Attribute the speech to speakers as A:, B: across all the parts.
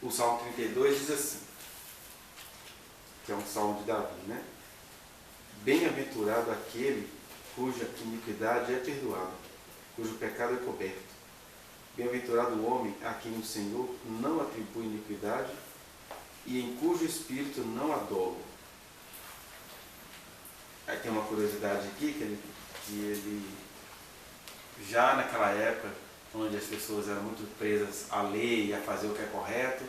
A: O Salmo 32 diz assim, que é um salmo de Davi, né? Bem-aventurado aquele cuja iniquidade é perdoada, cujo pecado é coberto. Bem-aventurado o homem a quem o Senhor não atribui iniquidade e em cujo espírito não há dolo. Aí tem uma curiosidade aqui, que ele já naquela época, onde as pessoas eram muito presas à lei, a fazer o que é correto,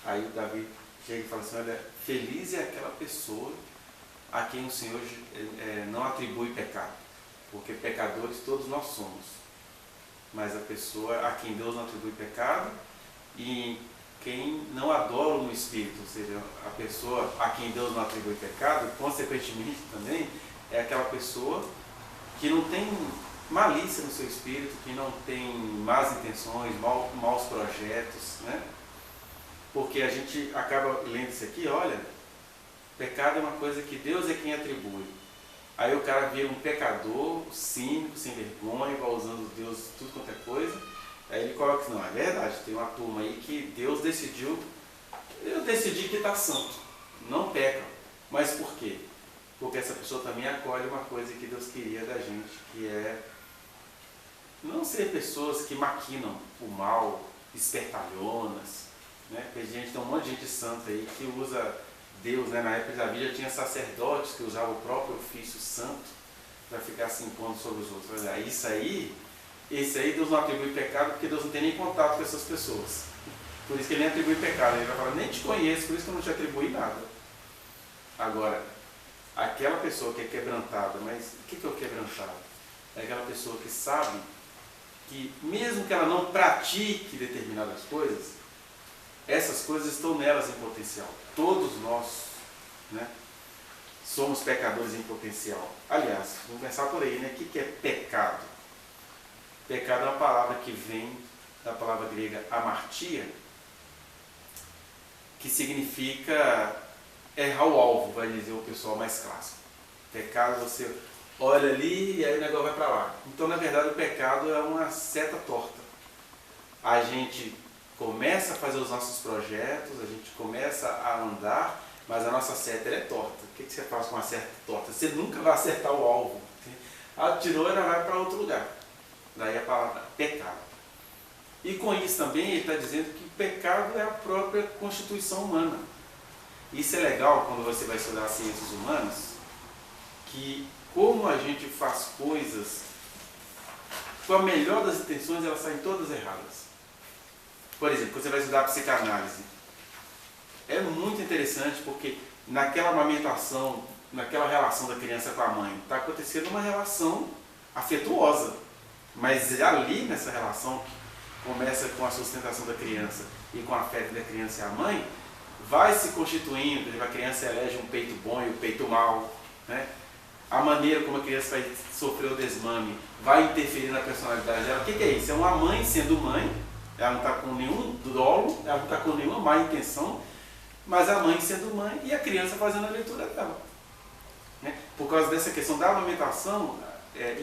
A: aí o Davi chega e fala assim, olha, feliz é aquela pessoa a quem o Senhor não atribui pecado, porque pecadores todos nós somos, mas a pessoa a quem Deus não atribui pecado e quem não adora no Espírito, ou seja, a pessoa a quem Deus não atribui pecado, consequentemente também, é aquela pessoa que não tem malícia no seu espírito, que não tem más intenções, maus projetos, né? Porque a gente acaba lendo isso aqui, olha, pecado é uma coisa que Deus é quem atribui. Aí o cara vira um pecador, cínico, sem vergonha, vai usando Deus tudo quanto é coisa. Aí ele coloca assim, não, é verdade, tem uma turma aí que Deus decidiu, eu decidi que está santo, não peca. Mas por quê? Porque essa pessoa também acolhe uma coisa que Deus queria da gente, que é não ser pessoas que maquinam o mal, espertalhonas, né? Porque tem um monte de gente santa aí que usa Deus, né? Na época da Bíblia tinha sacerdotes que usavam o próprio ofício santo para ficar se impondo sobre os outros. Olha, esse aí Deus não atribui pecado porque Deus não tem nem contato com essas pessoas. Por isso que ele nem atribui pecado. Ele vai falar, nem te conheço, por isso que eu não te atribuí nada. Agora, aquela pessoa que é quebrantada, mas o que é o quebrantado? É aquela pessoa que sabe que mesmo que ela não pratique determinadas coisas, essas coisas estão nelas em potencial. Todos nós, né, somos pecadores em potencial. Aliás, vamos começar por aí, né? O que é pecado? Pecado é uma palavra que vem da palavra grega amartia, que significa errar o alvo, vai dizer o pessoal mais clássico. Pecado, você olha ali e aí o negócio vai para lá. Então, na verdade, o pecado é uma seta torta. A gente começa a fazer os nossos projetos, a gente começa a andar, mas a nossa seta é torta. O que você faz com uma seta torta? Você nunca vai acertar o alvo. Atirou e ela vai para outro lugar. Daí a palavra pecado. E com isso também ele está dizendo que o pecado é a própria constituição humana. Isso é legal quando você vai estudar ciências humanas, que como a gente faz coisas com a melhor das intenções, elas saem todas erradas. Por exemplo, quando você vai estudar psicanálise, é muito interessante porque naquela amamentação, naquela relação da criança com a mãe, está acontecendo uma relação afetuosa. Mas ali nessa relação, que começa com a sustentação da criança e com a afeto da criança e a mãe, vai se constituindo, por exemplo, a criança elege um peito bom e um peito mau, né? A maneira como a criança vai sofrer o desmame vai interferir na personalidade dela. O que é isso? É uma mãe sendo mãe, ela não está com nenhum dolo, ela não está com nenhuma má intenção, mas a mãe sendo mãe e a criança fazendo a leitura dela. Né? Por causa dessa questão da amamentação,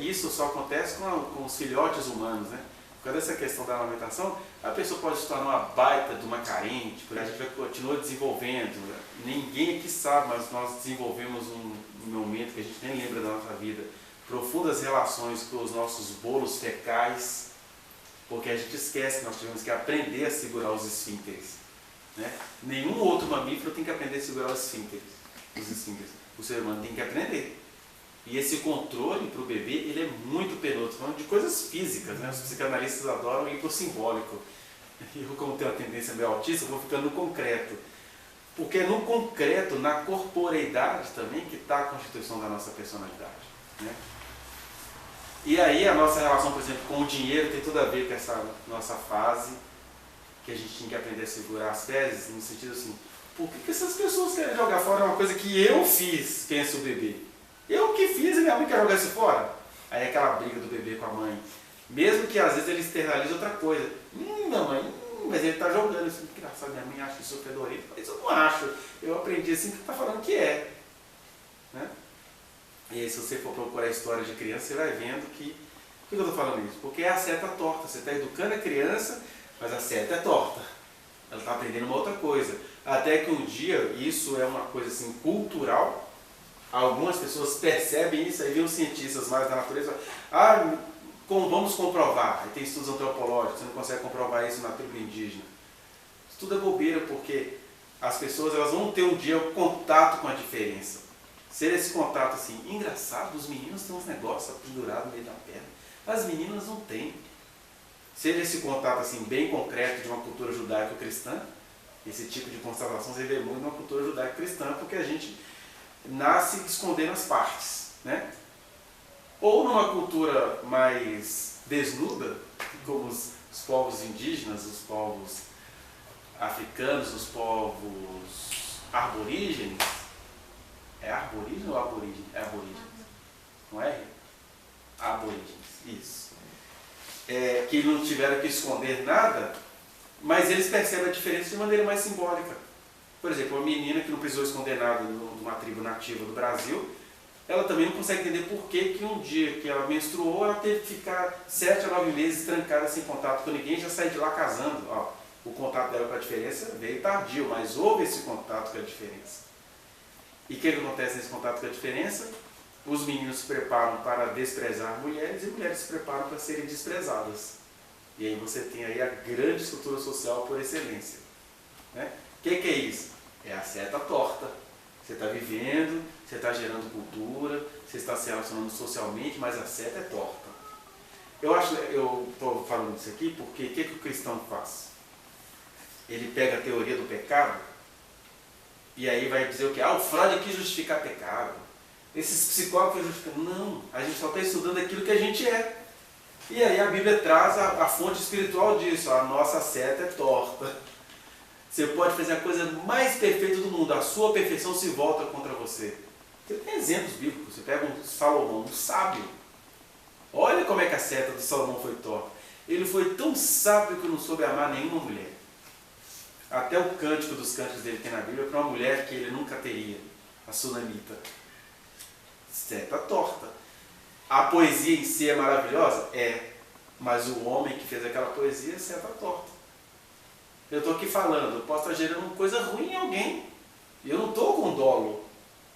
A: isso só acontece com os filhotes humanos, né? Por causa dessa questão da amamentação, a pessoa pode se tornar uma baita de uma carente, porque a gente vai continuar desenvolvendo. Ninguém aqui sabe, mas nós desenvolvemos um momento que a gente nem lembra da nossa vida, profundas relações com os nossos bolos fecais, porque a gente esquece que nós tivemos que aprender a segurar os esfínteres. Né? Nenhum outro mamífero tem que aprender a segurar os esfínteres. O ser humano tem que aprender. E esse controle para o bebê, ele é muito penoso, falando de coisas físicas, né? Os psicanalistas adoram ir para o simbólico. Eu, como tenho uma tendência meio autista, vou ficando no concreto. Porque é no concreto, na corporeidade também, que está a constituição da nossa personalidade. Né? E aí a nossa relação, por exemplo, com o dinheiro tem tudo a ver com essa nossa fase, que a gente tinha que aprender a segurar as fezes, no sentido assim, por que essas pessoas querem jogar fora uma coisa que eu fiz, pensa o bebê? Eu que fiz e minha mãe quer jogar isso fora. Aí é aquela briga do bebê com a mãe. Mesmo que às vezes ele externalize outra coisa. Mamãe, mas ele está jogando isso. Engraçado, minha mãe acha isso fedorento. Mas eu não acho. Eu aprendi assim que está falando que é. Né? E aí se você for procurar a história de criança, você vai vendo que... Por que eu estou falando isso? Porque é a seta torta. Você está educando a criança, mas a seta é torta. Ela está aprendendo uma outra coisa. Até que um dia, isso é uma coisa assim cultural, algumas pessoas percebem isso, aí vem os cientistas mais da natureza, vamos comprovar. Aí tem estudos antropológicos, você não consegue comprovar isso na tribo indígena. Isso tudo é bobeira, porque as pessoas elas vão ter um dia o contato com a diferença. Ser esse contato assim, engraçado, os meninos têm uns negócios pendurados no meio da perna, as meninas não têm. Ser esse contato assim, bem concreto de uma cultura judaico-cristã, esse tipo de constatação você vê muito numa cultura judaico-cristã, porque a gente nasce escondendo as partes, né? Ou numa cultura mais desnuda, como os povos indígenas, os povos africanos, os povos aborígenes. É aborígene ou aborígene? É aborígenes. Não é? Aborígenes, isso. Que não tiveram que esconder nada, mas eles percebem a diferença de maneira mais simbólica. Por exemplo, uma menina que não precisou esconder nada numa tribo nativa do Brasil, ela também não consegue entender por que um dia que ela menstruou, ela teve que ficar 7 a 9 meses trancada sem contato com ninguém e já sair de lá casando. O contato dela com a diferença veio tardio, mas houve esse contato com a diferença. E o que acontece nesse contato com a diferença? Os meninos se preparam para desprezar mulheres e mulheres se preparam para serem desprezadas. E aí você tem aí a grande estrutura social por excelência. Né? O que é isso? É a seta torta. Você está vivendo, você está gerando cultura, você está se relacionando socialmente, mas a seta é torta. Eu estou falando isso aqui porque o que o cristão faz? Ele pega a teoria do pecado e aí vai dizer o quê? O Freud quis justificar pecado. Esses psicólogos justificam. Não, a gente só está estudando aquilo que a gente é. E aí a Bíblia traz a fonte espiritual disso. A nossa seta é torta. Você pode fazer a coisa mais perfeita do mundo. A sua perfeição se volta contra você. Você tem exemplos bíblicos. Você pega um Salomão, um sábio. Olha como é que a seta do Salomão foi torta. Ele foi tão sábio que não soube amar nenhuma mulher. Até o cântico dos cânticos dele tem na Bíblia para uma mulher que ele nunca teria. A Sunamita. Seta torta. A poesia em si é maravilhosa? É. Mas o homem que fez aquela poesia é seta torta. Eu estou aqui falando, eu posso estar gerando coisa ruim em alguém. E eu não estou com dolo.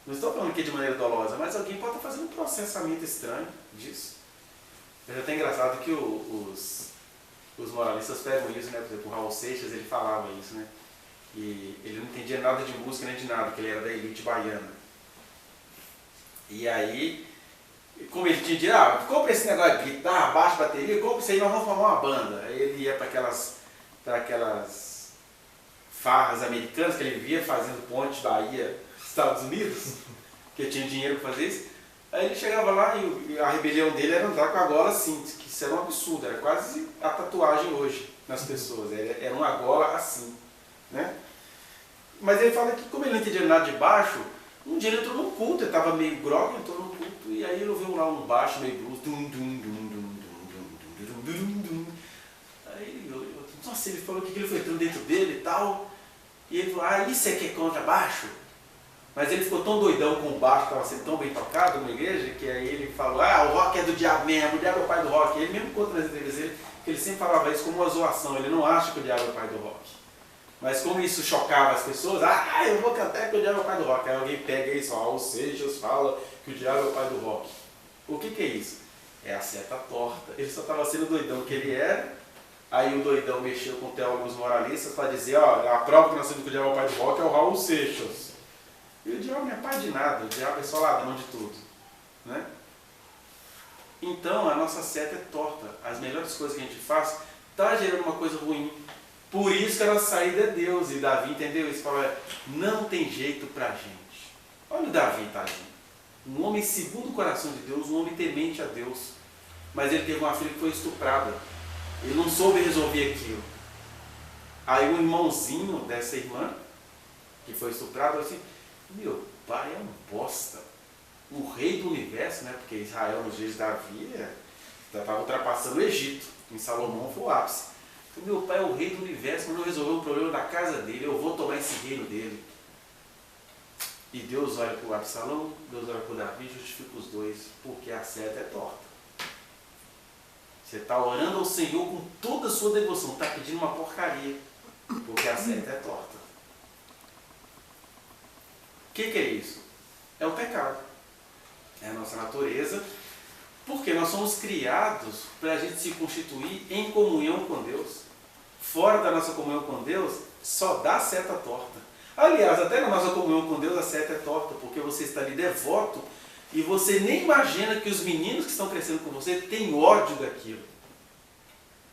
A: Não estou falando aqui de maneira dolosa, mas alguém pode estar fazendo um processamento estranho disso. É até engraçado que os moralistas pegam isso, né? Por exemplo, o Raul Seixas, ele falava isso, né? E ele não entendia nada de música nem de nada, porque ele era da elite baiana. E aí, como ele tinha dito, compra esse negócio de guitarra, baixo, bateria, compra isso aí, nós vamos formar uma banda. Aí ele ia para aquelas farras americanas que ele via fazendo ponte Bahia, Estados Unidos, que tinha dinheiro para fazer isso. Aí ele chegava lá e a rebelião dele era andar com a gola assim, que isso era um absurdo, era quase a tatuagem hoje nas pessoas, era uma gola assim, né? Mas ele fala que como ele não entendia nada de baixo, um dia ele entrou num culto, ele estava meio grogue, entrou num culto, e aí ele ouviu lá um baixo meio blues, aí ele olhou, nossa, ele falou que ele foi entrando dentro dele e tal, e ele falou, isso é que é contrabaixo? Mas ele ficou tão doidão com o baixo, estava sendo tão bem tocado numa igreja, que aí ele falou, o rock é do diabo mesmo, o diabo é o pai do rock. E ele mesmo conta nas entrevistas dele que ele sempre falava isso como uma zoação, ele não acha que o diabo é o pai do rock. Mas como isso chocava as pessoas, eu vou cantar que o diabo é o pai do rock. Aí alguém pega isso, o Seixas fala que o diabo é o pai do rock. O que é isso? É a seta torta. Ele só estava sendo doidão que ele era, aí o doidão mexeu com teólogos moralistas para dizer, a prova que nós temos que o diabo é o pai do rock é o Raul Seixas. E o diabo não é pai de nada, o diabo é só ladrão de tudo. Né? Então a nossa seta é torta. As melhores coisas que a gente faz está gerando uma coisa ruim. Por isso que a nossa saída é Deus. E Davi entendeu isso? Fala, não tem jeito pra gente. Olha o Davi, tadinho. Um homem segundo o coração de Deus, um homem temente a Deus. Mas ele teve uma filha que foi estuprada. Ele não soube resolver aquilo. Aí um irmãozinho dessa irmã, que foi estuprado, falou assim, meu pai é um bosta. O rei do universo, né? Porque Israel nos dias de Davi já estava ultrapassando o Egito. Em Salomão foi o ápice. Então, meu pai é o rei do universo, mas não resolveu o problema da casa dele. Eu vou tomar esse reino dele. E Deus olha para o Absalão, Deus olha para o Davi e justifica os dois, porque a seta é torta. Você está orando ao Senhor com toda a sua devoção, está pedindo uma porcaria. porque a seta é torta. O que é isso? É o pecado. É a nossa natureza, porque nós somos criados para a gente se constituir em comunhão com Deus. Fora da nossa comunhão com Deus, só dá seta torta. Aliás, até na nossa comunhão com Deus a seta é torta, porque você está ali devoto e você nem imagina que os meninos que estão crescendo com você têm ódio daquilo.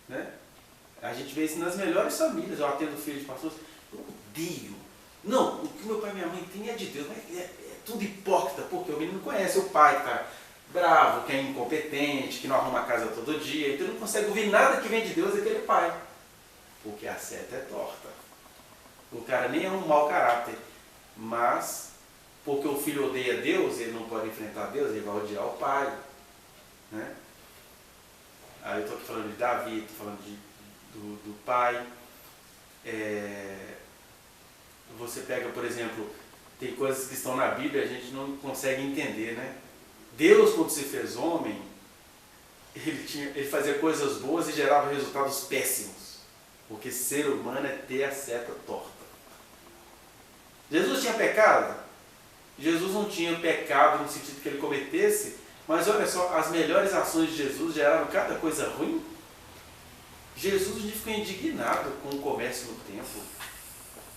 A: Né? A gente vê isso nas melhores famílias. Eu atendo filhos de pastores, eu odeio. Não, o que meu pai e minha mãe têm é de Deus, mas é tudo hipócrita, porque o menino não conhece o pai que está bravo, que é incompetente, que não arruma a casa todo dia, então não consegue ouvir nada que vem de Deus daquele pai, porque a seta é torta. O cara nem é um mau caráter, mas porque o filho odeia Deus, ele não pode enfrentar Deus, ele vai odiar o pai. Né? Aí eu estou aqui falando de Davi, estou falando do pai. Você pega, por exemplo, tem coisas que estão na Bíblia e a gente não consegue entender, né? Deus, quando se fez homem, ele fazia coisas boas e gerava resultados péssimos, porque ser humano é ter a seta torta. Jesus tinha pecado? Jesus não tinha pecado no sentido que ele cometesse, mas olha só, as melhores ações de Jesus geraram cada coisa ruim. Jesus ficou indignado com o comércio no templo.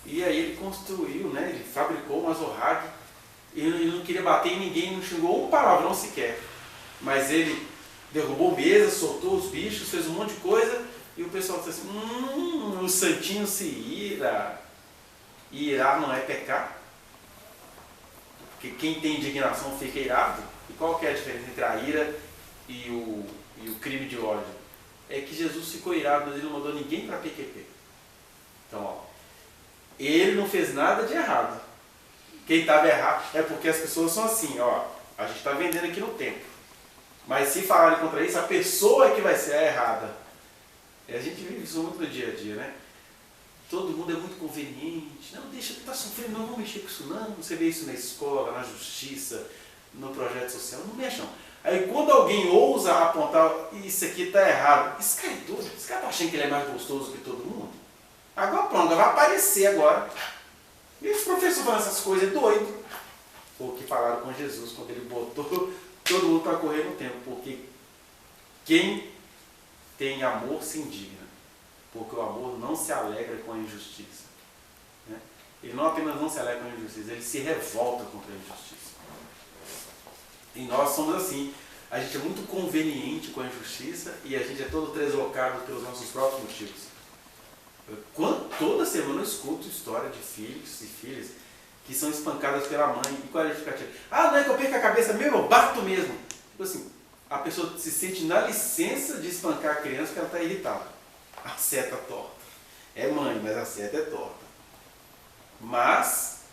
A: E aí ele construiu, né? Ele fabricou uma azorrague. Ele não queria bater em ninguém, não xingou um palavrão sequer. Mas ele derrubou mesa, soltou os bichos, fez um monte de coisa. E o pessoal disse assim, o santinho se ira. E irar não é pecar. Porque quem tem indignação fica irado. E qual que é a diferença entre a ira e o crime de ódio? É que Jesus ficou irado, mas ele não mandou ninguém para PQP. Então, ó, ele não fez nada de errado. Quem estava errado é porque as pessoas são assim, ó, a gente está vendendo aqui no tempo. Mas se falarem contra isso, a pessoa é que vai ser a errada. E a gente vive isso muito no dia a dia, né? Todo mundo é muito conveniente. Não, deixa, está sofrendo, não vamos mexer com isso não. Você vê isso na escola, na justiça, no projeto social, não mexam. Aí quando alguém ousa apontar, isso aqui está errado, esse cara é doido, esse cara está achando que ele é mais gostoso que todo mundo? Agora pronto, vai aparecer agora. E os professores falando essas coisas é doido. O que falaram com Jesus quando ele botou todo mundo para correr no tempo. Porque quem tem amor se indigna. Porque o amor não se alegra com a injustiça. Né? Ele não apenas não se alegra com a injustiça, ele se revolta contra a injustiça. E nós somos assim. A gente é muito conveniente com a injustiça e a gente é todo deslocado pelos nossos próprios motivos. Toda semana eu escuto história de filhos e filhas que são espancadas pela mãe. E qual é a justificativa? Ah, não é que eu perco a cabeça mesmo, eu bato mesmo. Tipo assim, a pessoa se sente na licença de espancar a criança porque ela está irritada. A seta torta. É mãe, mas a seta é torta. Mas,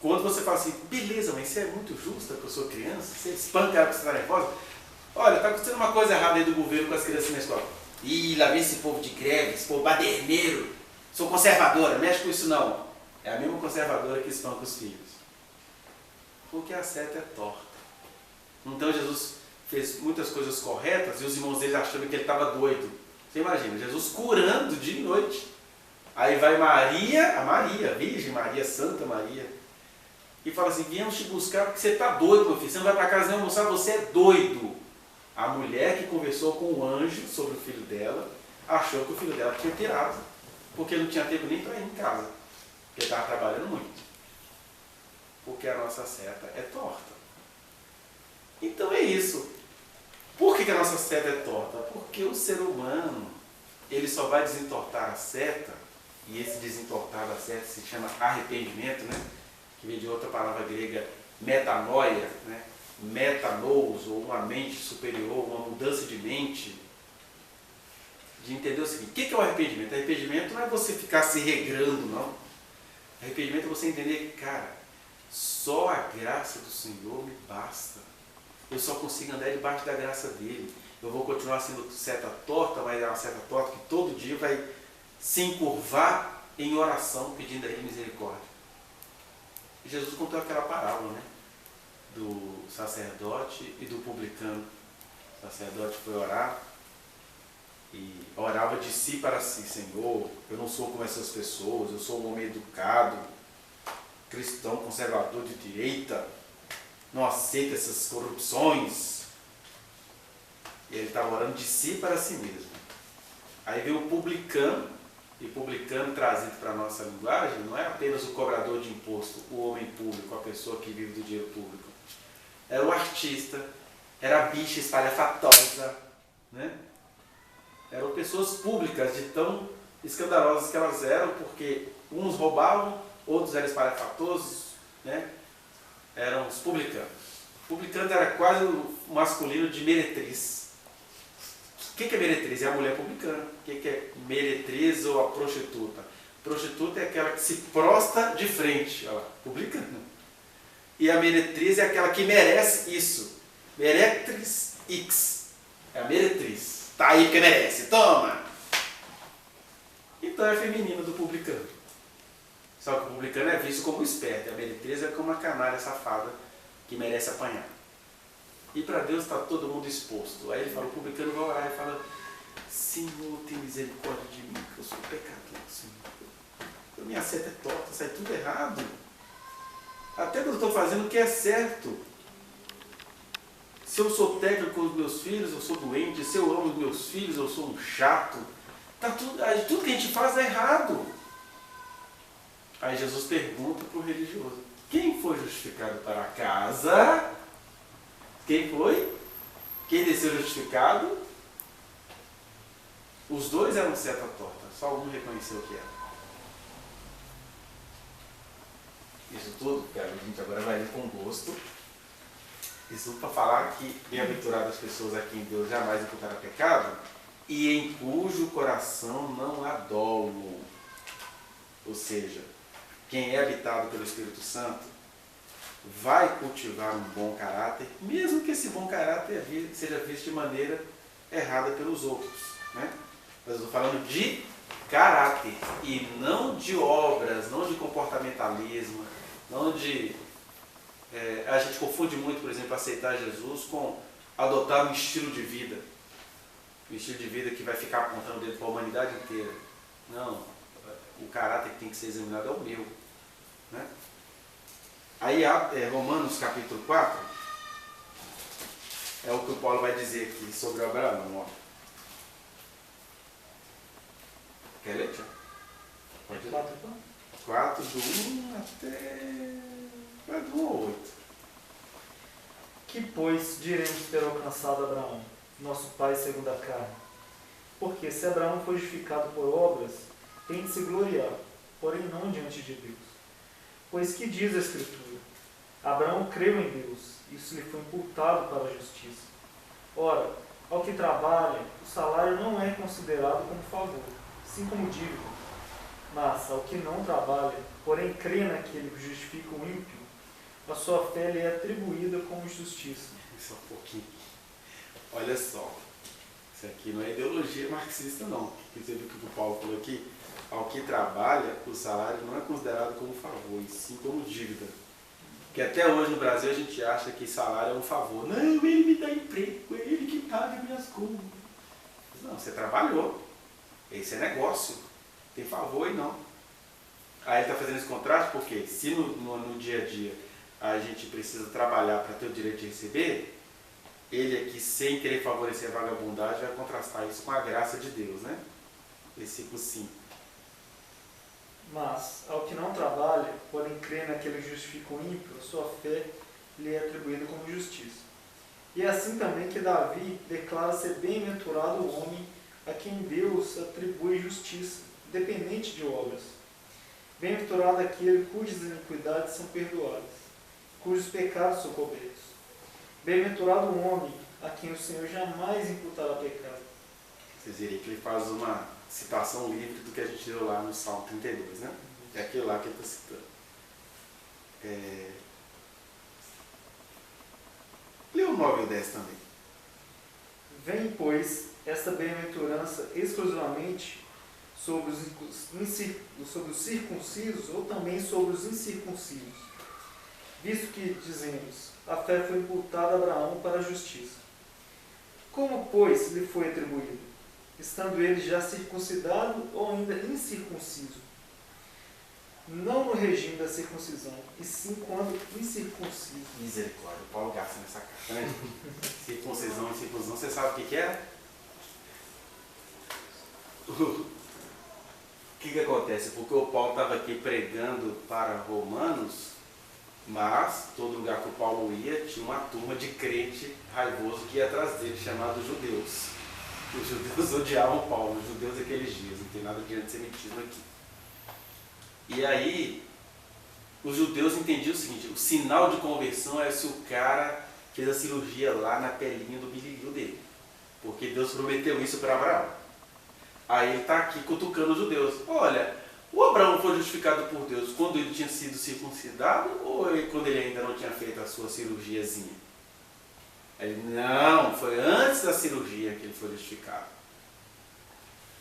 A: quando você fala assim, beleza, mas você é muito justa com a sua criança, você espanca ela porque você está nervosa. Olha, está acontecendo uma coisa errada aí do governo com as crianças na escola. Ih, lá vem esse povo de greve, esse povo baderneiro. Sou conservadora, mexe com isso não. É a mesma conservadora que espanca os filhos. Porque a seta é torta. Então Jesus fez muitas coisas corretas e os irmãos dele achando que ele estava doido. Você imagina, Jesus curando dia e noite. Aí vai Maria, a Maria, Virgem Maria, Santa Maria, e fala assim, viemos te buscar porque você está doido, meu filho. Você não vai para casa nem almoçar, você é doido. A mulher que conversou com o anjo sobre o filho dela, achou que o filho dela tinha pirado, porque não tinha tempo nem para ir em casa, porque estava trabalhando muito. Porque a nossa seta é torta. Então é isso. Por que a nossa seta é torta? Porque o ser humano, ele só vai desentortar a seta, e esse desentortar da seta se chama arrependimento, né? Que vem de outra palavra grega, metanoia, né? Metanous, ou uma mente superior, uma mudança de mente, de entender o seguinte, o que é o arrependimento? Arrependimento não é você ficar se regrando, não. Arrependimento é você entender, cara, só a graça do Senhor me basta. Eu só consigo andar debaixo da graça dele. Eu vou continuar sendo seta torta, mas é uma seta torta que todo dia vai se encurvar em oração, pedindo a ele misericórdia. E Jesus contou aquela parábola, né? Do sacerdote e do publicano. O sacerdote foi orar e orava de si para si: Senhor, eu não sou como essas pessoas, eu sou um homem educado, cristão, conservador de direita, não aceito essas corrupções. E ele estava orando de si para si mesmo. Aí veio o publicano, e publicano trazido para a nossa linguagem não é apenas o cobrador de imposto, o homem público, a pessoa que vive do dinheiro público. Era o artista, era a bicha espalhafatosa, né? Eram pessoas públicas, de tão escandalosas que elas eram, porque uns roubavam, outros eram espalhafatosos, né? Eram os publicanos. Publicano era quase o masculino de meretriz. O que é meretriz? É a mulher publicana. O que é meretriz ou a prostituta? Prostituta é aquela que se prosta de frente, olha lá, publicana. E a meretriz é aquela que merece isso. Meretriz X. É a meretriz. Tá aí porque merece, toma! Então é feminino do publicano. Só que o publicano é visto como esperto, a meretriz é como uma canalha safada que merece apanhar. E para Deus está todo mundo exposto. Aí ele fala, o publicano vai orar e fala: Senhor, tem misericórdia de mim, que eu sou pecador, Senhor. Minha seta é torta, sai tudo errado. Até quando eu estou fazendo o que é certo. Se eu sou técnico com os meus filhos, eu sou doente. Se eu amo os meus filhos, eu sou um chato. Tudo que a gente faz é errado. Aí Jesus pergunta para o religioso: quem foi justificado para casa? Quem foi? Quem desceu justificado? Os dois eram seta torta, só um reconheceu o que era. Isso tudo, cara, a gente agora vai ler com gosto. Isso tudo para falar que bem-aventuradas as pessoas a quem Deus jamais imputará pecado e em cujo coração não há dolo. Ou seja, quem é habitado pelo Espírito Santo vai cultivar um bom caráter, mesmo que esse bom caráter seja visto de maneira errada pelos outros, né? Mas eu estou falando de caráter e não de obras, não de comportamentalismo, não de... a gente confunde muito, por exemplo, aceitar Jesus com adotar um estilo de vida. Um estilo de vida que vai ficar apontando dentro para a humanidade inteira. Não, o caráter que tem que ser examinado é o meu, né? Aí Romanos capítulo 4 é o que o Paulo vai dizer aqui sobre Abraão. Ó. Quer ler, Tiago? Pode ler. 4 do 1 até... do 1 ao 8.
B: Que, pois, diremos ter alcançado Abraão, nosso pai segundo a carne? Porque se Abraão foi justificado por obras, tem de se gloriar, porém não diante de Deus. Pois que diz a Escritura? Abraão creu em Deus, isso lhe foi imputado para a justiça. Ora, ao que trabalha, o salário não é considerado como favor, sim como dívida. Mas ao que não trabalha, porém crê naquele que justifica o ímpio, a sua fé lhe é atribuída como justiça.
A: Só um pouquinho. Olha só, isso aqui não é ideologia marxista não. Você viu o que o Paulo falou aqui? Ao que trabalha, o salário não é considerado como favor, e sim como dívida. Porque até hoje no Brasil a gente acha que salário é um favor. Não, ele me dá emprego, ele que paga minhas contas. Não, você trabalhou. Esse é negócio. Tem favor e não. Aí ele está fazendo esse contraste porque se no dia a dia a gente precisa trabalhar para ter o direito de receber, ele aqui, sem querer favorecer a vagabundagem, vai contrastar isso com a graça de Deus, né? Versículo 5.
B: Mas, ao que não trabalha, porém crê naquele que justifica o ímpio, a sua fé lhe é atribuída como justiça. E é assim também que Davi declara ser bem-aventurado o homem a quem Deus atribui justiça, independente de obras. Bem-aventurado aquele cujas iniquidades são perdoadas, cujos pecados são cobertos. Bem-aventurado o homem a quem o Senhor jamais imputará pecado.
A: Vocês viram que ele faz uma citação livre do que a gente leu lá no Salmo 32, né? É aquilo lá que ele está citando. Lê o 9 e o 10 também.
B: Vem, pois, esta bem-aventurança exclusivamente sobre os circuncisos ou também sobre os incircuncisos, visto que, dizemos, a fé foi imputada a Abraão para a justiça. Como, pois, lhe foi atribuído? estando ele já circuncidado ou ainda incircunciso. Não no regime da circuncisão, e sim quando incircunciso.
A: Misericórdia, o Paulo gasta nessa carta, né? Circuncisão e incircuncisão, você sabe o que é? O que acontece? Porque o Paulo estava aqui pregando para romanos, mas todo lugar que o Paulo ia tinha uma turma de crente raivoso que ia atrás dele, chamado judeus. Os judeus odiavam Paulo, os judeus daqueles dias, não tem nada de antissemitismo aqui. E aí, os judeus entendiam o seguinte: o sinal de conversão é se o cara fez a cirurgia lá na pelinha do bilhiguinho dele. Porque Deus prometeu isso para Abraão. Aí ele está aqui cutucando os judeus. Olha, o Abraão foi justificado por Deus quando ele tinha sido circuncidado ou quando ele ainda não tinha feito a sua cirurgiazinha? Ele, não, foi antes da cirurgia que ele foi justificado.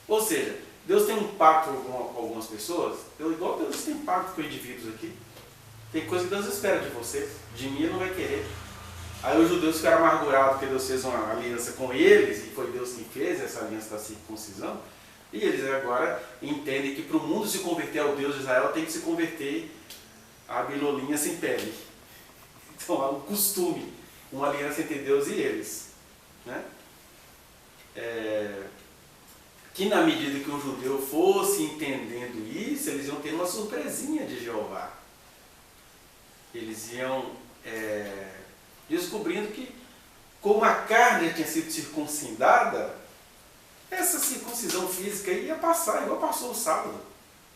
A: Ou seja, Deus tem um pacto com algumas pessoas, igual Deus tem pacto com indivíduos aqui. Tem coisa que Deus espera de você, de mim ele não vai querer. Aí os judeus ficaram amargurados porque Deus fez uma aliança com eles, e foi Deus quem fez essa aliança da circuncisão, e eles agora entendem que para o mundo se converter ao Deus de Israel tem que se converter a bilolinha sem pele. Então há um costume, uma aliança entre Deus e eles, né? Que na medida que o judeu fosse entendendo isso, eles iam ter uma surpresinha de Jeová. Eles iam descobrindo que, como a carne tinha sido circuncidada, essa circuncisão física ia passar, igual passou o sábado.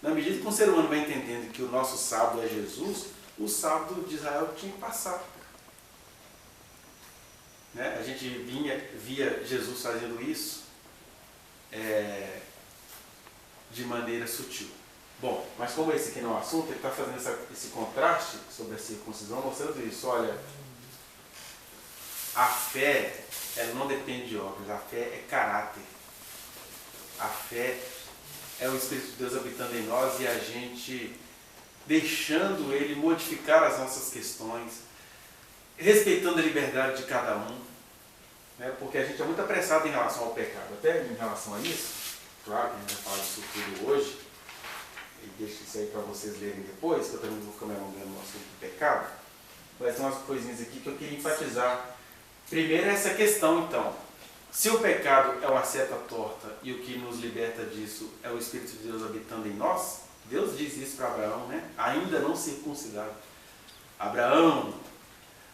A: Na medida que o ser humano vai entendendo que o nosso sábado é Jesus, o sábado de Israel tinha que passar. Né? A gente via Jesus fazendo isso de maneira sutil. Bom, mas como esse aqui não é o assunto, ele está fazendo esse contraste sobre a circuncisão, mostrando isso. Olha, a fé, ela não depende de obras, a fé é caráter. A fé é o Espírito de Deus habitando em nós e a gente deixando Ele modificar as nossas questões, respeitando a liberdade de cada um, né? Porque a gente é muito apressado em relação ao pecado. Até em relação a isso, claro que a gente vai falar disso tudo hoje, e deixo isso aí para vocês lerem depois, que eu também não vou ficar me alongando no assunto do pecado, mas tem umas coisinhas aqui que eu queria enfatizar. Primeiro, essa questão, então. Se o pecado é uma seta torta e o que nos liberta disso é o Espírito de Deus habitando em nós, Deus diz isso para Abraão, né? Ainda não circuncidado. Abraão,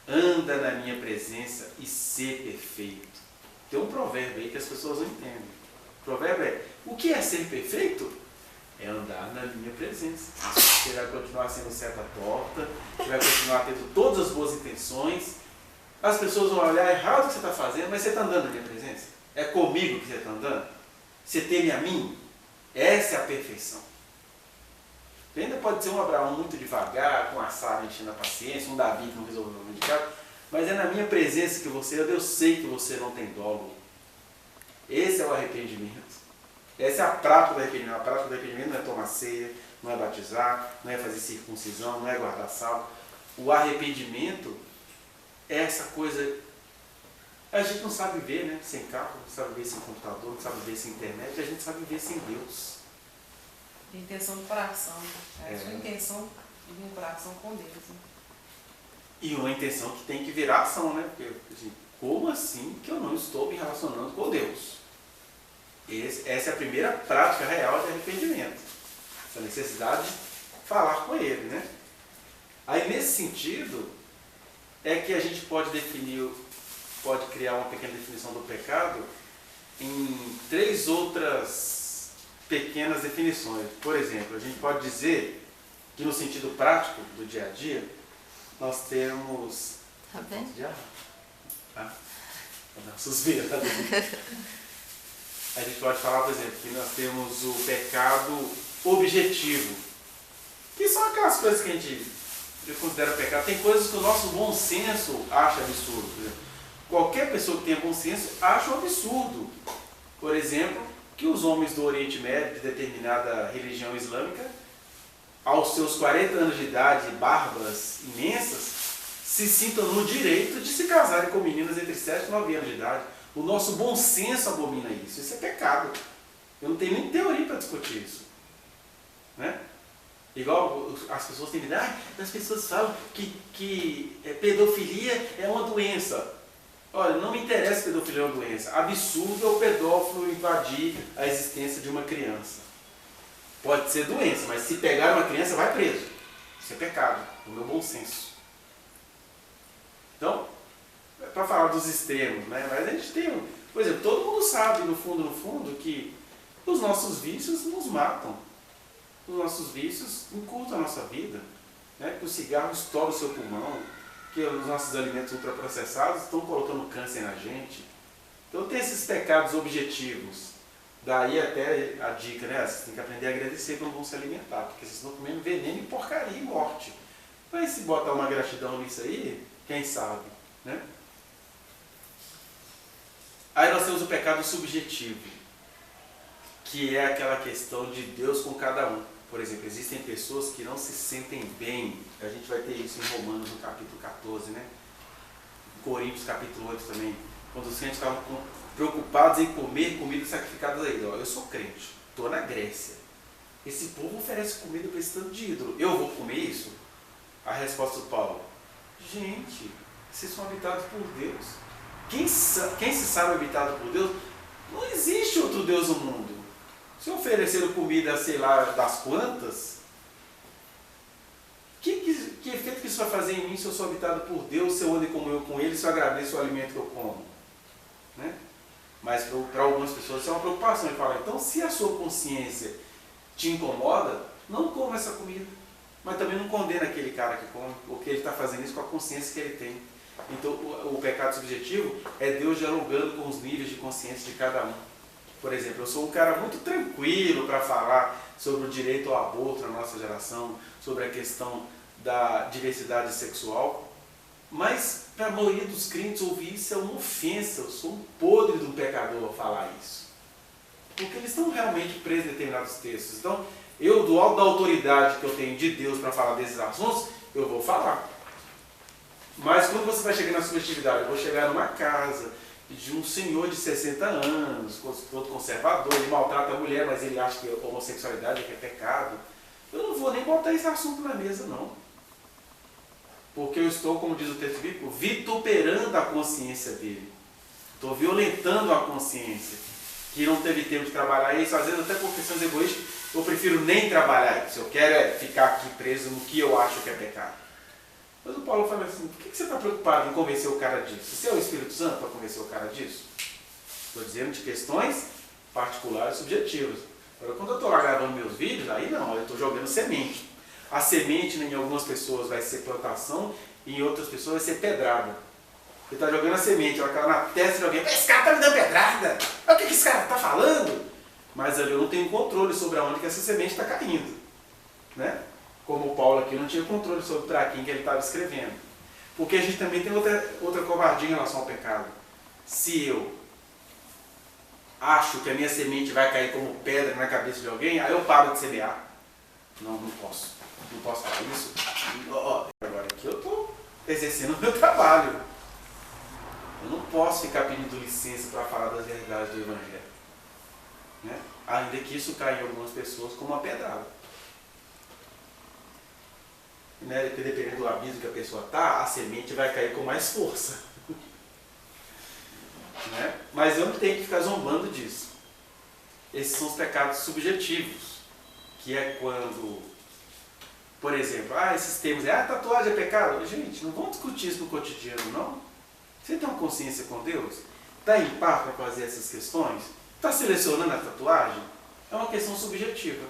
A: anda na minha presença e ser perfeito. Tem um provérbio aí que as pessoas não entendem. O provérbio é: o que é ser perfeito? É andar na minha presença. Você vai continuar sendo seta torta, você vai continuar tendo todas as boas intenções. As pessoas vão olhar errado o que você está fazendo, mas você está andando na minha presença? É comigo que você está andando? Você teme a mim? Essa é a perfeição. Você ainda pode ser um Abraão muito devagar, com a Sara enchendo a paciência, um Davi que não resolveu o problema de casa, mas é na minha presença que você anda, eu sei que você não tem dolo. Esse é o arrependimento. Essa é a prática do arrependimento. A prática do arrependimento não é tomar ceia, não é batizar, não é fazer circuncisão, não é guardar sábado. O arrependimento é essa coisa. A gente não sabe viver, né? Sem carro, não sabe viver sem computador, não sabe viver sem internet, a gente sabe viver sem Deus.
C: Intenção do coração. É a sua intenção do coração com Deus. Né?
A: E uma intenção que tem que virar ação, né? Porque, assim, como assim que eu não estou me relacionando com Deus? Essa é a primeira prática real de arrependimento. Essa necessidade de falar com Ele, né? Aí, nesse sentido, é que a gente pode criar uma pequena definição do pecado em 3 outras pequenas definições. Por exemplo, a gente pode dizer que no sentido prático do dia a dia, nós temos...
D: Tá bem?
A: Vou dar uma suspirada. A gente pode falar, por exemplo, que nós temos o pecado objetivo, que são aquelas coisas que a gente considera pecado. Tem coisas que o nosso bom senso acha absurdo. Por exemplo, qualquer pessoa que tenha bom senso acha um absurdo. Por exemplo, que os homens do Oriente Médio, de determinada religião islâmica, aos seus 40 anos de idade, barbas imensas, se sintam no direito de se casarem com meninas entre 7 e 9 anos de idade. O nosso bom senso abomina isso. Isso é pecado. Eu não tenho nem teoria para discutir isso. Né? Igual as pessoas têm que as pessoas falam que pedofilia é uma doença. Olha, não me interessa se pedofilia é uma doença. Absurdo é o pedófilo invadir a existência de uma criança. Pode ser doença, mas se pegar uma criança, vai preso. Isso é pecado, no meu bom senso. Então, é para falar dos extremos, né? Mas a gente tem, por exemplo, todo mundo sabe, no fundo, que os nossos vícios nos matam. Os nossos vícios encurtam a nossa vida. Né? Que o cigarro estoura o seu pulmão, que os nossos alimentos ultraprocessados estão colocando câncer na gente. Então tem esses pecados objetivos. Daí até a dica, né? Você tem que aprender a agradecer quando vão se alimentar, porque vocês estão comendo veneno e porcaria e morte. Mas se botar uma gratidão nisso aí, quem sabe, né? Aí nós temos o pecado subjetivo, que é aquela questão de Deus com cada um. Por exemplo, existem pessoas que não se sentem bem, a gente vai ter isso em Romanos no capítulo 14, né? Em Coríntios capítulo 8 também, quando os crentes estavam preocupados em comer comida sacrificada a ídolo. Eu sou crente, estou na Grécia. Esse povo oferece comida para esse tanto de ídolo. Eu vou comer isso? A resposta do Paulo: gente, vocês são habitados por Deus. Quem se sabe habitado por Deus, não existe outro Deus no mundo. Se ofereceram comida, sei lá, das quantas, que efeito que isso vai fazer em mim se eu sou habitado por Deus, se eu ando em comunhão com Ele, se eu agradeço o alimento que eu como? Né? Mas para algumas pessoas isso é uma preocupação. Ele fala, então se a sua consciência te incomoda, não coma essa comida. Mas também não condena aquele cara que come, porque ele está fazendo isso com a consciência que ele tem. Então o pecado subjetivo é Deus dialogando com os níveis de consciência de cada um. Por exemplo, eu sou um cara muito tranquilo para falar sobre o direito ao aborto na nossa geração, sobre a questão da diversidade sexual, mas para a maioria dos crentes ouvir isso é uma ofensa. Eu sou um podre de um pecador ao falar isso. Porque eles estão realmente presos em determinados textos. Então, eu, do alto da autoridade que eu tenho de Deus para falar desses assuntos, eu vou falar. Mas quando você vai chegar na subjetividade, eu vou chegar numa casa de um senhor de 60 anos, todo conservador, ele maltrata a mulher, mas ele acha que a homossexualidade é pecado. Eu não vou nem botar esse assunto na mesa, não. Porque eu estou, como diz o texto bíblico, vituperando a consciência dele. Estou violentando a consciência, que não teve tempo de trabalhar isso, às vezes até por questões egoístas, eu prefiro nem trabalhar isso. Eu quero ficar aqui preso no que eu acho que é pecado. Mas o Paulo fala assim, por que você está preocupado em convencer o cara disso? Você é o Espírito Santo para convencer o cara disso? Estou dizendo de questões particulares, subjetivas. Agora, quando eu estou lá gravando meus vídeos, aí não, eu estou jogando semente. A semente em algumas pessoas vai ser plantação e em outras pessoas vai ser pedrada. Você está jogando a semente, ela cai na testa de alguém, esse cara está me dando pedrada, olha o que esse cara está falando. Mas ali eu não tenho controle sobre aonde que essa semente está caindo. Né? Como o Paulo aqui não tinha controle sobre para quem que ele estava escrevendo. Porque a gente também tem outra covardia em relação ao pecado. Se eu acho que a minha semente vai cair como pedra na cabeça de alguém, aí eu paro de semear. Não posso. Não posso falar isso. Agora aqui eu estou exercendo o meu trabalho. Eu não posso ficar pedindo licença para falar das verdades do Evangelho. Né? Ainda que isso caia em algumas pessoas como uma pedrada. Né? Dependendo do abismo que a pessoa está, a semente vai cair com mais força. Né? Mas eu não tenho que ficar zombando disso. Esses são os pecados subjetivos, que é quando, por exemplo, esses termos, tatuagem é pecado. Gente, não vamos discutir isso no cotidiano, não. Você tem uma consciência com Deus? Está em paz para fazer essas questões? Está selecionando a tatuagem? É uma questão subjetiva.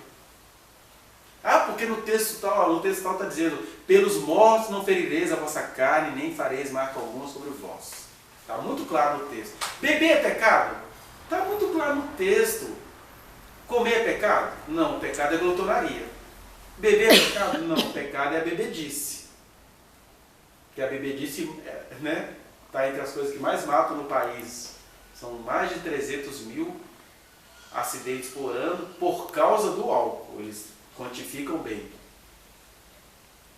A: Porque no texto tal está dizendo, pelos mortos não ferireis a vossa carne, nem fareis marca alguma sobre vós. Está muito claro no texto. Beber é pecado? Está muito claro no texto. Comer é pecado? Não, pecado é glutonaria. Beber é pecado? Não, pecado é a bebedice. Que a bebedice, né, está entre as coisas que mais matam no país. São mais de 300 mil acidentes por ano por causa do álcool. Eles quantificam bem.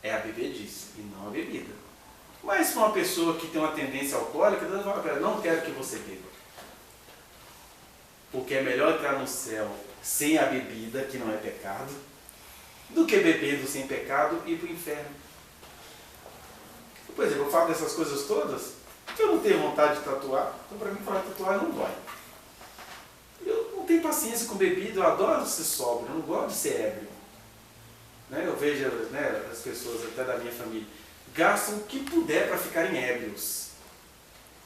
A: É a bebedice e não a bebida. Mas para uma pessoa que tem uma tendência alcoólica, Deus fala para ela, não quero que você beba. Porque é melhor entrar no céu sem a bebida, que não é pecado, do que bebendo sem pecado e ir para o inferno. Por exemplo, eu falo dessas coisas todas, eu não tenho vontade de tatuar, então para mim falar de tatuar não dói. Eu não tenho paciência com bebida, eu adoro ser sóbrio, eu não gosto de ser ébrio. Né? Eu vejo, né, as pessoas até da minha família gastam o que puder para ficarem ébrios.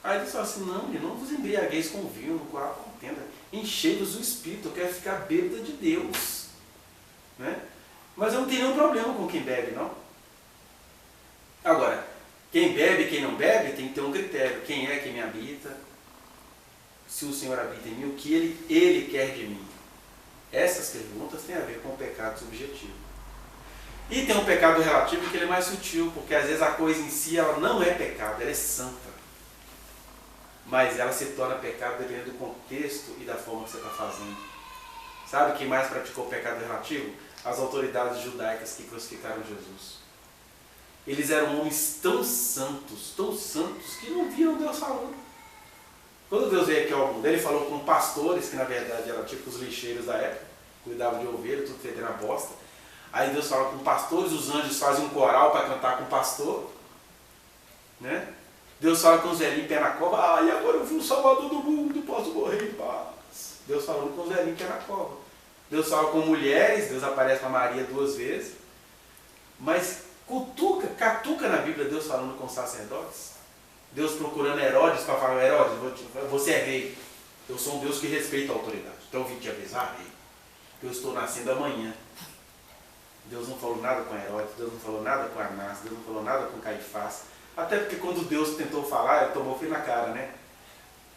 A: Aí eles falam assim, não vos embriagueis com vinho, no qual contenda, enchei-vos do Espírito, eu quero ficar bêbada de Deus. Né? Mas eu não tenho nenhum problema com quem bebe, não. Agora, quem bebe e quem não bebe tem que ter um critério. Quem é que me habita? Se o Senhor habita em mim, o que Ele quer de mim? Essas perguntas têm a ver com o pecado subjetivo. E tem um pecado relativo que ele é mais sutil, porque às vezes a coisa em si ela não é pecado, ela é santa. Mas ela se torna pecado dependendo do contexto e da forma que você está fazendo. Sabe quem mais praticou o pecado relativo? As autoridades judaicas que crucificaram Jesus. Eles eram homens tão santos, que não viram Deus falando. Quando Deus veio aqui ao mundo, ele falou com pastores, que na verdade eram tipo os lixeiros da época, cuidavam de ovelha, tudo fedendo a bosta. Aí Deus fala com pastores, os anjos fazem um coral para cantar com o pastor. Né? Deus fala com os velhinhos em pé na cova, e agora eu fui o salvador do mundo, posso morrer em paz. Deus falando com os velhinhos em pé na cova. Deus fala com mulheres, Deus aparece para Maria 2 vezes. Mas catuca na Bíblia Deus falando com sacerdotes. Deus procurando Herodes para falar, Herodes, você é rei. Eu sou um Deus que respeita a autoridade. Então eu vim te avisar, rei, que eu estou nascendo amanhã. Deus não falou nada com Herodes, Deus não falou nada com Anás, Deus não falou nada com Caifás. Até porque quando Deus tentou falar, ele tomou fim na cara, né?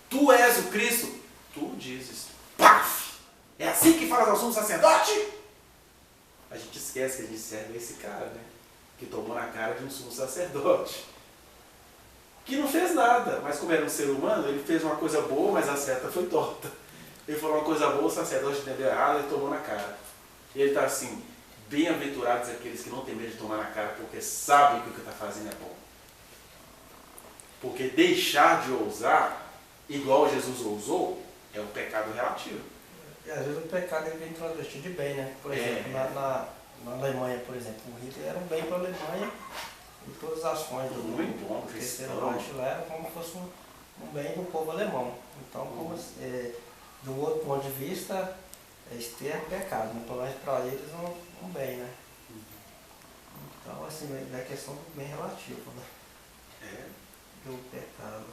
A: Tu és o Cristo? Tu dizes. Paf! É assim que fala ao sumo sacerdote? A gente esquece que a gente serve a esse cara, né? Que tomou na cara de um sumo sacerdote. Que não fez nada, mas como era um ser humano, ele fez uma coisa boa, mas a seta foi torta. Ele falou uma coisa boa, o sacerdote entendeu errado, ele tomou na cara. E ele está assim, bem-aventurados aqueles que não têm medo de tomar na cara, porque sabem que o que está fazendo é bom. Porque deixar de ousar, igual Jesus ousou, é um pecado relativo.
D: E às vezes o pecado ele vem travestido de bem, né? Por exemplo, na Alemanha, por exemplo, o Hitler era um bem para a Alemanha e todas as ações do
A: muito bom,
D: do terceiro Reich lá era como se fosse um bem do povo alemão. Então, como, do outro ponto de vista, isso é pecado, mas pelo menos para eles um bem, né? Então, assim, é questão do bem relativo, né? Do pecado.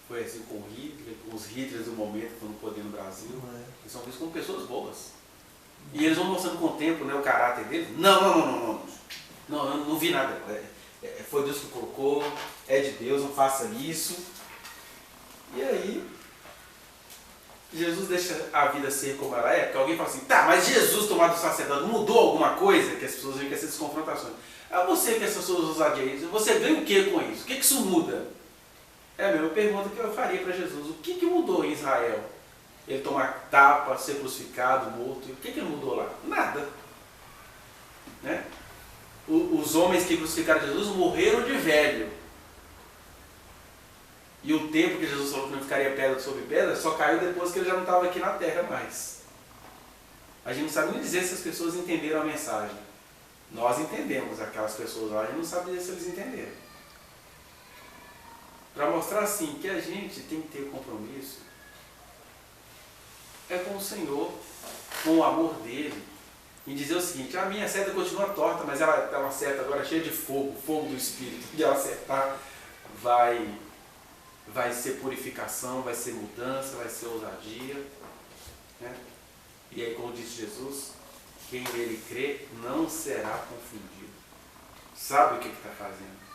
A: Foi assim com o Hitler, com os Hitlers do momento que estão no poder no Brasil. Eles são vistos como pessoas boas. E eles vão mostrando com o tempo, né, o caráter deles. Não, eu não vi nada. Foi Deus que colocou, é de Deus, não faça isso. E aí, Jesus deixa a vida ser como ela é, porque alguém fala assim, tá, mas Jesus tomado do sacerdote mudou alguma coisa? Que as pessoas veem que essas confrontações. Você que essas suas ousadias, você ganha o que com isso? O que isso muda? É a mesma pergunta que eu faria para Jesus. O que mudou em Israel? Ele tomar tapa, ser crucificado, morto. O que ele mudou lá? Nada. Né? Os homens que crucificaram Jesus morreram de velho. E o tempo que Jesus falou que não ficaria pedra sobre pedra só caiu depois que ele já não estava aqui na terra mais. A gente não sabe nem dizer se as pessoas entenderam a mensagem. Nós entendemos aquelas pessoas lá, a gente não sabe dizer se eles entenderam. Para mostrar assim que a gente tem que ter o compromisso é com o Senhor, com o amor dele, e dizer o seguinte, a minha seta continua torta, mas ela é uma seta agora cheia de fogo, fogo do Espírito, e ela acertar vai ser purificação, vai ser mudança, vai ser ousadia. Né? E aí, como disse Jesus, quem nele crê não será confundido. Sabe o que está fazendo.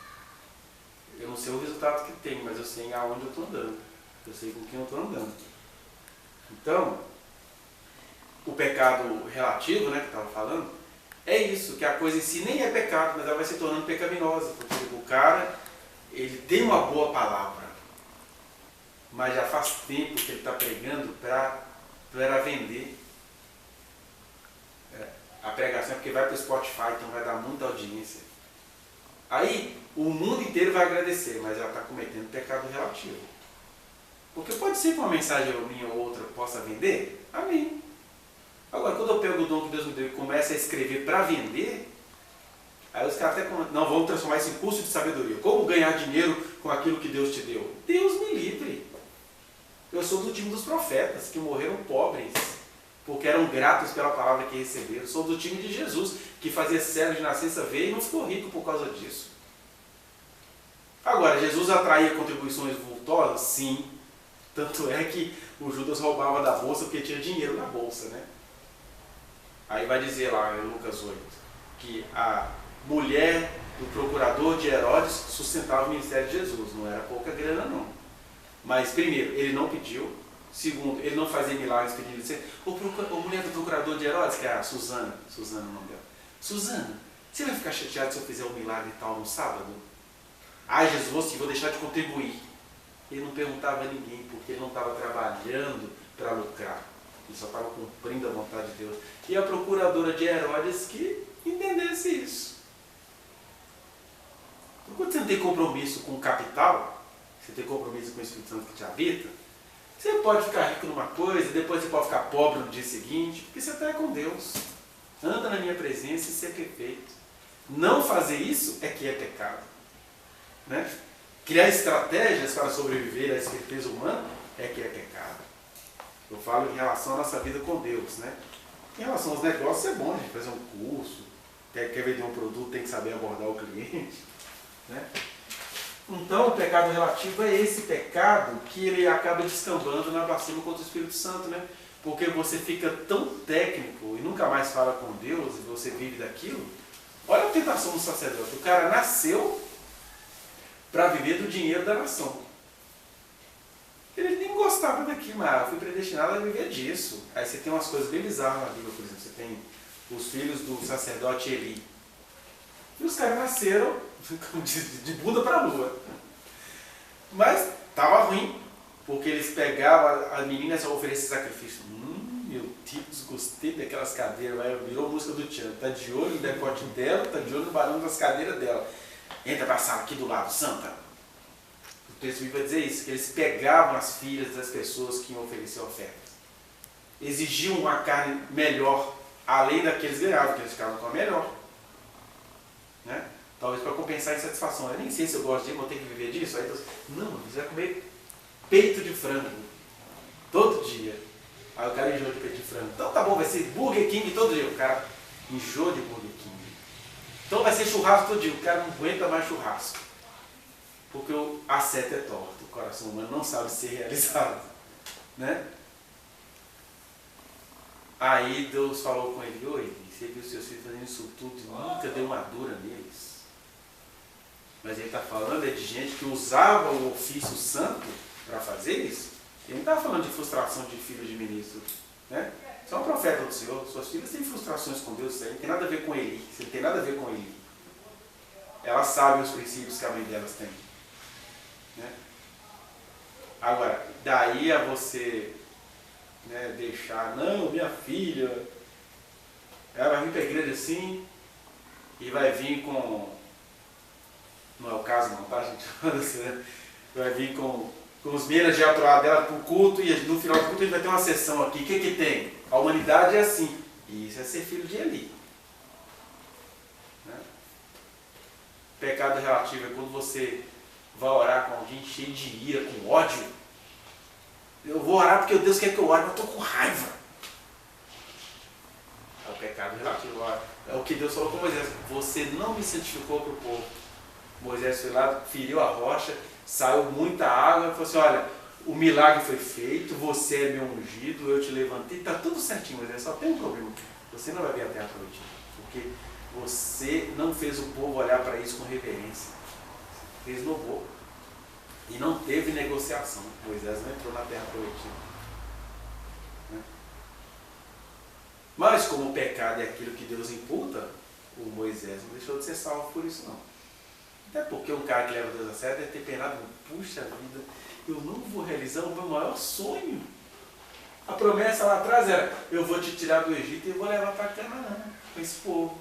A: Eu não sei o resultado que tem, mas eu sei aonde eu estou andando. Eu sei com quem eu estou andando. Então, o pecado relativo, né, que eu estava falando, é isso, que a coisa em si nem é pecado, mas ela vai se tornando pecaminosa, porque o cara, ele tem uma boa palavra, mas já faz tempo que ele está pregando para vender. A pregação é porque vai para o Spotify, então vai dar muita audiência. Aí, o mundo inteiro vai agradecer, mas ela está cometendo pecado relativo. Porque pode ser que uma mensagem minha ou outra possa vender. Amém. Agora, quando eu pego o dom que Deus me deu e começo a escrever para vender, aí os caras até não vão transformar isso em curso de sabedoria. Como ganhar dinheiro com aquilo que Deus te deu? Deus me livre. Eu sou do time dos profetas que morreram pobres, porque eram gratos pela palavra que receberam. Sou do time de Jesus, que fazia cego de nascença ver e não ficou rico por causa disso. Agora, Jesus atraía contribuições vultosas? Sim. Tanto é que o Judas roubava da bolsa porque tinha dinheiro na bolsa, né? Aí vai dizer lá em Lucas 8, que a mulher do procurador de Herodes sustentava o ministério de Jesus. Não era pouca grana, não. Mas, primeiro, ele não pediu. Segundo, ele não fazia milagres pedindo assim. Ô mulher do procurador de Herodes, que é a Susana é o nome dela. Susana, você vai ficar chateado se eu fizer um milagre e tal no sábado? Ah, Jesus, vou deixar de contribuir. Ele não perguntava a ninguém, porque ele não estava trabalhando para lucrar. Ele só estava cumprindo a vontade de Deus. E a procuradora de Herodes que entendesse isso. Então, quando você não tem compromisso com o capital, você tem compromisso com o Espírito Santo que te habita, você pode ficar rico numa coisa, depois você pode ficar pobre no dia seguinte, porque você está com Deus. Anda na minha presença e ser perfeito. Não fazer isso é que é pecado. Né? Criar estratégias para sobreviver à esperteza humana é que é pecado. Eu falo em relação à nossa vida com Deus. Né? Em relação aos negócios, é bom a gente fazer um curso, quer vender um produto, tem que saber abordar o cliente. Né? Então, o pecado relativo é esse pecado que ele acaba descambando na blasfêmia contra o Espírito Santo, né? Porque você fica tão técnico e nunca mais fala com Deus e você vive daquilo. Olha a tentação do sacerdote. O cara nasceu para viver do dinheiro da nação. Ele nem gostava daquilo, mas foi predestinado a viver disso. Aí você tem umas coisas bem bizarras na Bíblia, por exemplo. Você tem os filhos do sacerdote Eli. E os caras nasceram de bunda para a lua. Mas estava ruim, porque eles pegavam as meninas a oferecer sacrifício. Meu Deus, gostei daquelas cadeiras. Virou música do Tchan. Está de olho no decote dela, está de olho no barulho das cadeiras dela. Entra para a sala aqui do lado, santa. O texto bíblico vai dizer isso, que eles pegavam as filhas das pessoas que iam oferecer ofertas. Exigiam uma carne melhor, além da que eles ganhavam, que eles ficavam com a melhor. Né? Talvez para compensar a insatisfação. Eu nem sei se eu gosto de, vou ter que viver disso. Aí não, você vai comer peito de frango todo dia. Aí o cara enjoa de peito de frango. Então tá bom, vai ser Burger King todo dia. O cara enjoa de Burger King. Então vai ser churrasco todo dia. O cara não aguenta mais churrasco. Porque a seta é torta. O coração humano não sabe ser realizado. Né? Aí Deus falou com ele: oi, você viu seus filhos fazendo isso tudo e nunca deu uma dura neles. Mas ele está falando de gente que usava o ofício santo para fazer isso. Ele não está falando de frustração de filho de ministro. Né? Você é um profeta do Senhor, suas filhas têm frustrações com Deus, isso aí não tem nada a ver com ele. Isso não tem nada a ver com ele. Elas sabem os princípios que a mãe delas tem. Né? Agora, daí a você, né, deixar, não, minha filha, ela vai vir para a igreja assim e vai vir com, não é o caso não, tá gente? Vai vir com os meninos de atuar dela para o culto e no final do culto a gente vai ter uma sessão aqui. O que tem? A humanidade é assim. E isso é ser filho de Eli. Né? Pecado relativo é quando você vai orar com alguém cheio de ira, com ódio. Eu vou orar porque Deus quer que eu ore, mas eu estou com raiva. É o pecado relativo. É o que Deus falou com Moisés. Você não me santificou para o povo. Moisés foi lá, feriu a rocha, saiu muita água e falou assim: olha, o milagre foi feito, você é meu ungido, eu te levantei, está tudo certinho, Moisés, só tem um problema. Você não vai ver a terra prometida, porque você não fez o povo olhar para isso com reverência. Fez louvor. E não teve negociação. Moisés não entrou na terra prometida. Né? Mas como o pecado é aquilo que Deus imputa, o Moisés não deixou de ser salvo por isso não. Até porque um cara que leva Deus a sério deve ter penado: puxa vida, eu não vou realizar o meu maior sonho. A promessa lá atrás era: eu vou te tirar do Egito e eu vou levar para Canaã, com esse povo.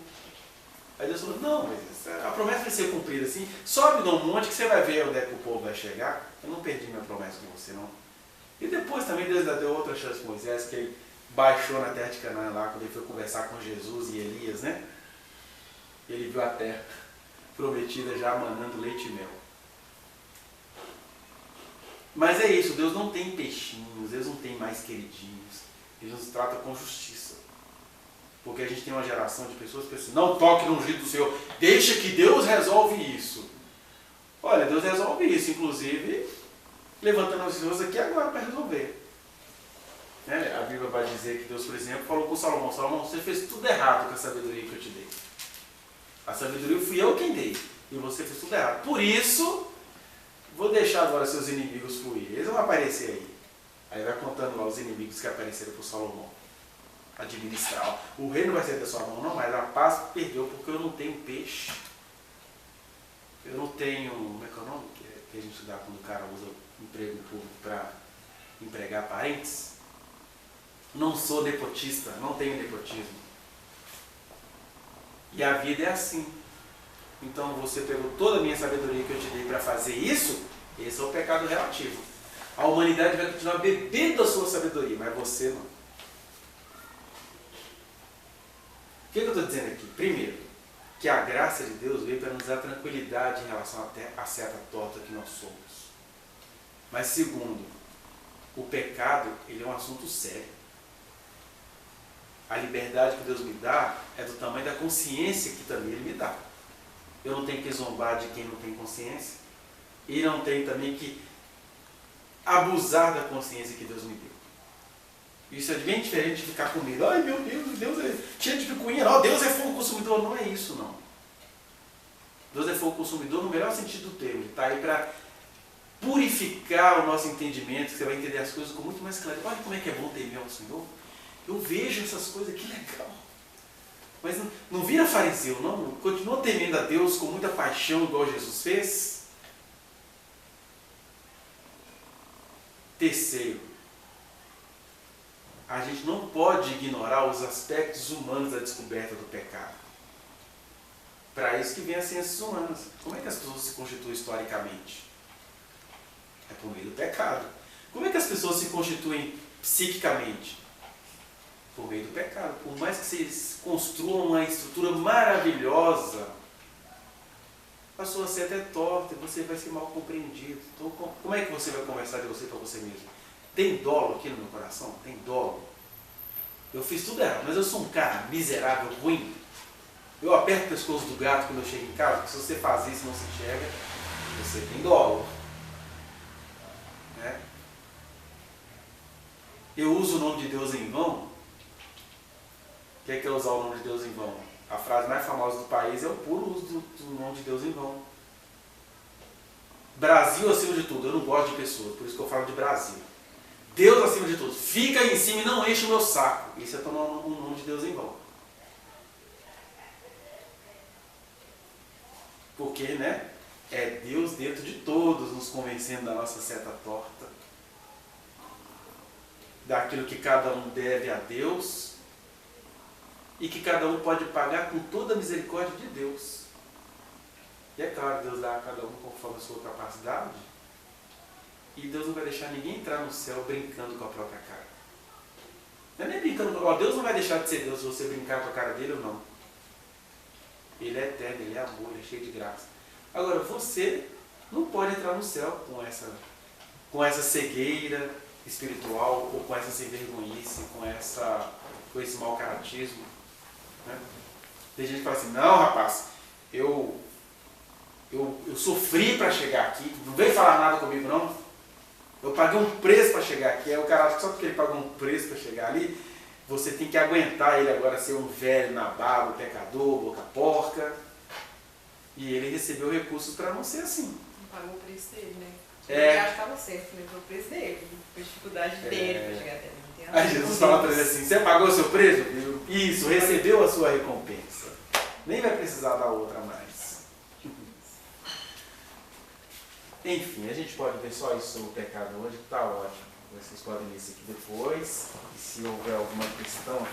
A: Aí Deus falou: não, mas a promessa vai ser cumprida assim. Sobe num monte que você vai ver onde é que o povo vai chegar. Eu não perdi minha promessa com você, não. E depois também Deus ainda deu outra chance para Moisés, que ele baixou na terra de Canaã lá, quando ele foi conversar com Jesus e Elias, né? Ele viu a terra prometida já manando leite e mel. Mas é isso, Deus não tem peixinhos, Deus não tem mais queridinhos. Ele nos trata com justiça. Porque a gente tem uma geração de pessoas que pensam, não toque no ungido do Senhor, deixa que Deus resolve isso. Olha, Deus resolve isso, inclusive levantando as pessoas aqui agora para resolver. Né? A Bíblia vai dizer que Deus, por exemplo, falou com Salomão, Salomão, você fez tudo errado com a sabedoria que eu te dei. A sabedoria fui eu quem dei, e você fez tudo errado. Por isso, vou deixar agora seus inimigos fluir. Eles vão aparecer aí. Aí vai contando lá os inimigos que apareceram por Salomão. Administrar. O reino vai ser da sua mão, não, mas a paz perdeu porque eu não tenho peixe. Eu não tenho, como é que é o nome que a gente dá quando o cara usa emprego público para empregar parentes? Não sou nepotista, não tenho nepotismo. E a vida é assim. Então você pegou toda a minha sabedoria que eu te dei para fazer isso, esse é o pecado relativo. A humanidade vai continuar bebendo a sua sabedoria, mas você não. O que eu estou dizendo aqui? Primeiro, que a graça de Deus veio para nos dar tranquilidade em relação à seta torta que nós somos. Mas segundo, o pecado ele é um assunto sério. A liberdade que Deus me dá é do tamanho da consciência que também Ele me dá. Eu não tenho que zombar de quem não tem consciência. E não tenho também que abusar da consciência que Deus me deu. Isso é bem diferente de ficar com medo. Ai meu Deus, Deus é cheio de picuinha. Não, Deus é fogo consumidor. Não é isso, não. Deus é fogo consumidor no melhor sentido do termo. Ele está aí para purificar o nosso entendimento, que você vai entender as coisas com muito mais clareza. Olha como é que é bom temer ao Senhor. Eu vejo essas coisas, que legal. Mas não vira fariseu, não. Continua temendo a Deus com muita paixão, igual Jesus fez. Terceiro, a gente não pode ignorar os aspectos humanos da descoberta do pecado. Para isso que vem as ciências humanas. Como é que as pessoas se constituem historicamente? É por meio do pecado. Como é que as pessoas se constituem psiquicamente? Por meio do pecado. Por mais que vocês construam uma estrutura maravilhosa, a sua seta é torta e você vai ser mal compreendido. Então, como é que você vai conversar de você para você mesmo? Tem dolo aqui no meu coração? Tem dolo? Eu fiz tudo errado, mas eu sou um cara miserável, ruim. Eu aperto o pescoço do gato quando eu chego em casa, porque se você faz isso e não se enxerga, você tem dolo. Né? Eu uso o nome de Deus em vão. O que é usar o nome de Deus em vão? A frase mais famosa do país é o puro uso do nome de Deus em vão. Brasil acima de tudo. Eu não gosto de pessoas, por isso que eu falo de Brasil. Deus acima de tudo. Fica aí em cima e não enche o meu saco. Isso é tomar o nome de Deus em vão. Porque, né? É Deus dentro de todos nos convencendo da nossa seta torta. Daquilo que cada um deve a Deus. E que cada um pode pagar com toda a misericórdia de Deus. E é claro, Deus dá a cada um conforme a sua capacidade. E Deus não vai deixar ninguém entrar no céu brincando com a própria cara. Não é nem brincando com... Deus não vai deixar de ser Deus se você brincar com a cara dele ou não. Ele é eterno, ele é amor, ele é cheio de graça. Agora, você não pode entrar no céu com essa cegueira espiritual, ou com essa sem vergonhice, com esse mau caratismo. Né? Tem gente que fala assim, não rapaz, eu sofri para chegar aqui, não vem falar nada comigo não, eu paguei um preço para chegar aqui. Aí o cara acha que só porque ele pagou um preço para chegar ali, você tem que aguentar ele agora ser um velho nababo, pecador, boca porca, e ele recebeu recursos para não ser assim.
C: Não pagou o preço dele, né?
A: É.
C: Ele acha que estava certo, né? Foi o preço dele, foi a dificuldade dele para chegar até ali.
A: Aí Jesus fala para ele assim, você pagou o seu preço? Isso, recebeu a sua recompensa. Nem vai precisar da outra mais. Enfim, a gente pode ver só isso sobre o pecado hoje, está ótimo. Vocês podem ler isso aqui depois. E se houver alguma questão aqui,